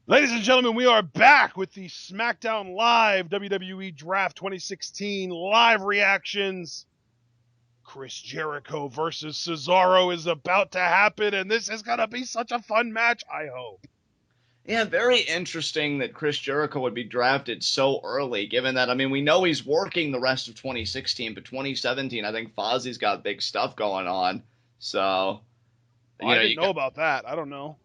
Ladies and gentlemen, we are back with the Smackdown Live WWE Draft 2016 live reactions. Chris Jericho versus Cesaro is about to happen, and this is going to be such a fun match, I hope. Yeah, very interesting that Chris Jericho would be drafted so early, given that, we know he's working the rest of 2016, but 2017, I think Fozzie's got big stuff going on. So, I didn't know about that. I don't know.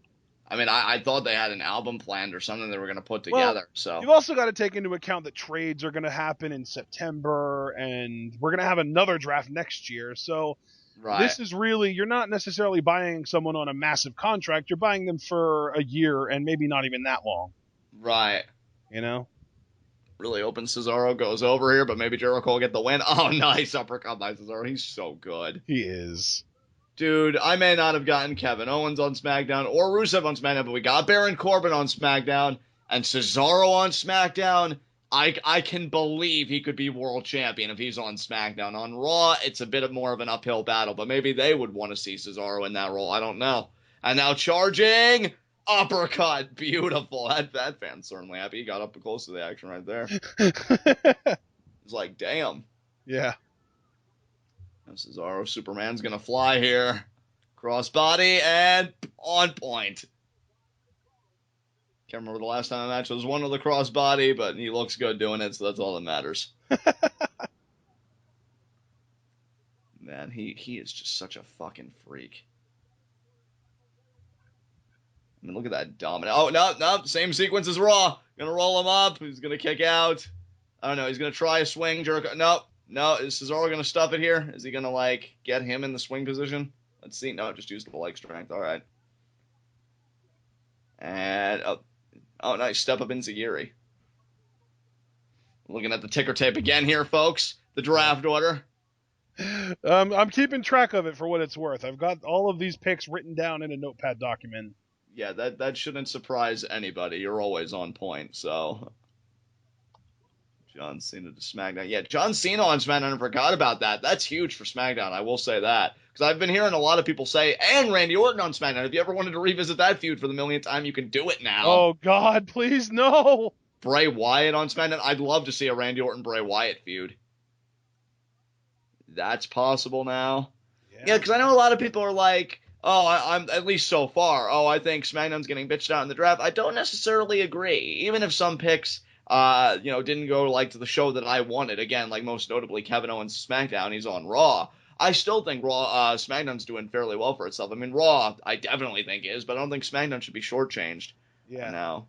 I thought they had an album planned or something they were going to put Well, together. So you've also got to take into account that trades are going to happen in September, and we're going to have another draft next year. So right, this is really, you're not necessarily buying someone on a massive contract. You're buying them for a year and maybe not even that long. right. You know? Really hoping Cesaro goes over here, but maybe Jericho will get the win. Oh, nice uppercut by Cesaro. He's so good. He is. Dude, I may not have gotten Kevin Owens on SmackDown or Rusev on SmackDown, but we got Baron Corbin on SmackDown and Cesaro on SmackDown. I can believe he could be world champion if he's on SmackDown. On Raw, it's a bit more of an uphill battle, but maybe they would want to see Cesaro in that role. I don't know. And now charging uppercut. Beautiful. That fan's certainly happy. He got up close to the action right there. It's like, damn. Yeah. Cesaro, Superman's gonna fly here. Crossbody and on point. Can't remember the last time the match was won with a crossbody, but he looks good doing it, so that's all that matters. Man, he is just such a fucking freak. Look at that dominant. Oh, no, same sequence as Raw. Gonna roll him up. He's gonna kick out. I don't know. He's gonna try a swing. Jericho. No, is Cesaro going to stuff it here? Is he going to, get him in the swing position? Let's see. No, just use the leg strength. All right. And, oh, nice. Step up Enziguri. Looking at the ticker tape again here, folks. The draft order. I'm keeping track of it for what it's worth. I've got all of these picks written down in a notepad document. Yeah, that shouldn't surprise anybody. You're always on point, so... John Cena to SmackDown. Yeah, John Cena on SmackDown. I forgot about that. That's huge for SmackDown. I will say that. Because I've been hearing a lot of people say, and Randy Orton on SmackDown. If you ever wanted to revisit that feud for the millionth time, you can do it now. Oh, God, please, no. Bray Wyatt on SmackDown. I'd love to see a Randy Orton-Bray Wyatt feud. That's possible now. Yeah, because I know a lot of people are like, oh, I'm at least so far. Oh, I think SmackDown's getting bitched out in the draft. I don't necessarily agree. Even if some picks... didn't go to the show that I wanted. Again, most notably Kevin Owens SmackDown, he's on Raw. I still think SmackDown's doing fairly well for itself. Raw, I definitely think is, but I don't think SmackDown should be shortchanged. Yeah. Now,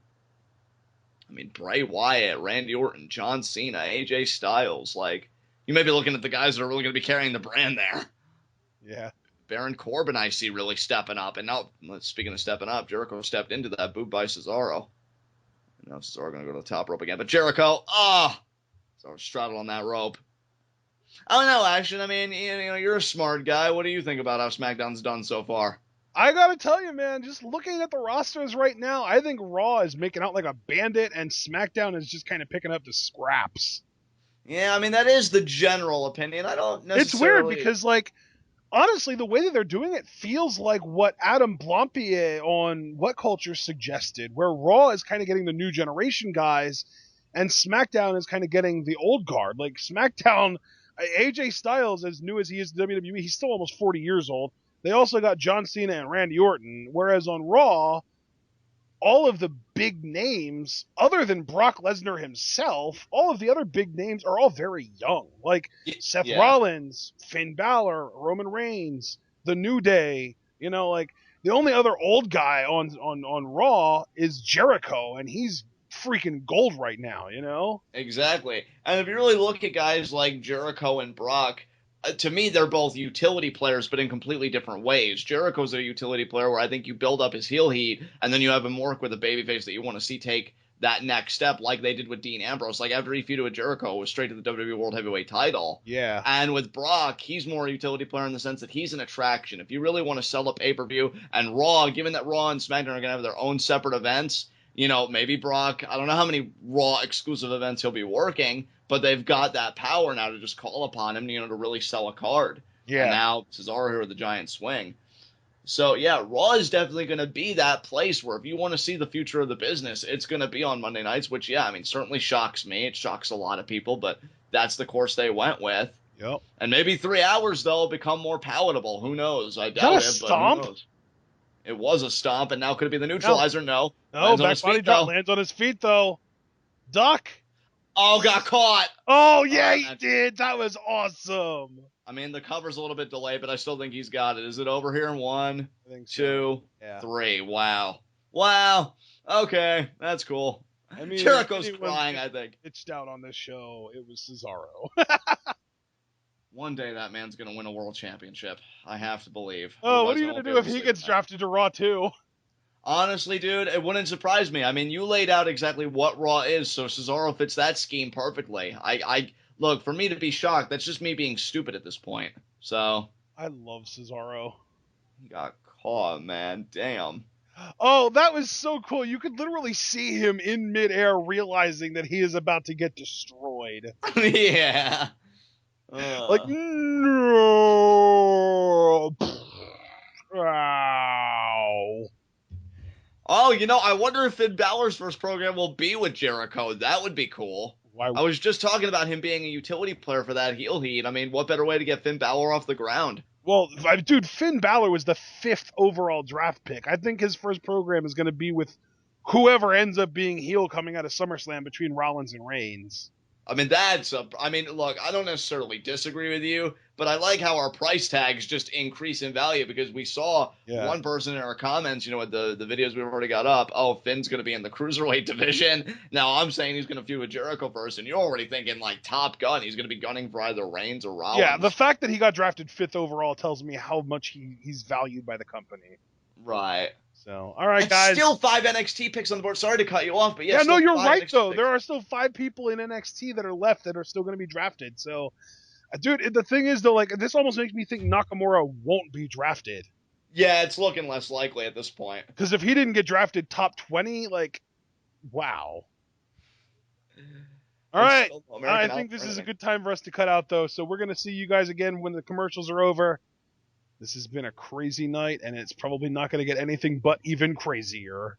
Bray Wyatt, Randy Orton, John Cena, AJ Styles, you may be looking at the guys that are really going to be carrying the brand there. Yeah. Baron Corbin, I see really stepping up. And now, speaking of stepping up, Jericho stepped into that boot by Cesaro. Now Cesaro going to go to the top rope again. But Jericho, Cesaro straddled on that rope. I don't know, Ashton. You're a smart guy. What do you think about how SmackDown's done so far? I got to tell you, man, just looking at the rosters right now, I think Raw is making out like a bandit, and SmackDown is just kind of picking up the scraps. Yeah, that is the general opinion. I don't necessarily... It's weird because, honestly, the way that they're doing it feels like what Adam Blampied on What Culture suggested, where Raw is kind of getting the new generation guys, and SmackDown is kind of getting the old guard. SmackDown, AJ Styles, as new as he is in WWE, he's still almost 40 years old. They also got John Cena and Randy Orton, whereas on Raw, all of the big names, other than Brock Lesnar himself, all of the other big names are all very young. Seth Rollins, Finn Balor, Roman Reigns, The New Day. The only other old guy on Raw is Jericho, and he's freaking gold right now, Exactly. And if you really look at guys like Jericho and Brock, to me, they're both utility players, but in completely different ways. Jericho's a utility player where I think you build up his heel heat, and then you have him work with a babyface that you want to see take that next step, like they did with Dean Ambrose. After he feuded with Jericho, it was straight to the WWE World Heavyweight title. Yeah. And with Brock, he's more a utility player in the sense that he's an attraction. If you really want to sell a pay-per-view, and Raw, given that Raw and SmackDown are going to have their own separate events, maybe Brock, I don't know how many Raw exclusive events he'll be working, but they've got that power now to just call upon him, to really sell a card. Yeah. And now Cesaro here with the giant swing. So yeah, Raw is definitely going to be that place where if you want to see the future of the business, it's going to be on Monday nights, which yeah, I mean certainly shocks me. It shocks a lot of people, but that's the course they went with. Yep. And maybe 3 hours they'll become more palatable. Who knows? I Is that a doubt it, but who stomp? knows? It was a stomp, and now could it be the No. neutralizer? No. No, Lands on back his body feet drop though. lands on his feet though. Duck. Oh, got caught. Oh All yeah, right, he man. did. That was awesome. I mean, the cover's a little bit delayed, but I still think he's got it. Is it over here? One, I think so. two, Yeah. three. Wow. Wow. Okay, that's cool. I mean, if Jericho's anyone's crying, getting I think. pitched out on this show, it was Cesaro. One day that man's going to win a world championship. I have to believe. Oh, what are Otherwise, you I gonna won't be do able if to he sleep gets tonight. drafted to Raw too? Honestly, dude, it wouldn't surprise me. I mean, you laid out exactly what Raw is, so Cesaro fits that scheme perfectly. I look, for me to be shocked, that's just me being stupid at this point. So, I love Cesaro. he got caught, man. Damn. Oh, that was so cool. You could literally see him in midair realizing that he is about to get destroyed. Yeah. Like, no. Ow. Oh, you know, I wonder if Finn Balor's first program will be with Jericho. That would be cool. Why? I was just talking about him being a utility player for that heel heat. I mean, what better way to get Finn Balor off the ground? Well, dude, Finn Balor was the 5th overall draft pick. I think his first program is going to be with whoever ends up being heel coming out of SummerSlam between Rollins and Reigns. I mean, look, I don't necessarily disagree with you, but I like how our price tags just increase in value because we saw one person in our comments, with the videos we've already got up, oh, Finn's going to be in the cruiserweight division. Now I'm saying he's going to feud with Jericho first, and you're already thinking like Top Gun. He's going to be gunning for either Reigns or Rollins. Yeah, the fact that he got drafted 5th overall tells me how much he's valued by the company. Right. So, all right, and guys. Still 5 NXT picks on the board. Sorry to cut you off, but yeah, no, you're right NXT though. picks. There are still 5 people in NXT that are left that are still going to be drafted. So, dude, the thing is though, like this almost makes me think Nakamura won't be drafted. Yeah, it's looking less likely at this point. Because if he didn't get drafted top 20, like, wow. All right. I think this is a good time for us to cut out though. So we're going to see you guys again when the commercials are over. This has been a crazy night, and it's probably not going to get anything but even crazier.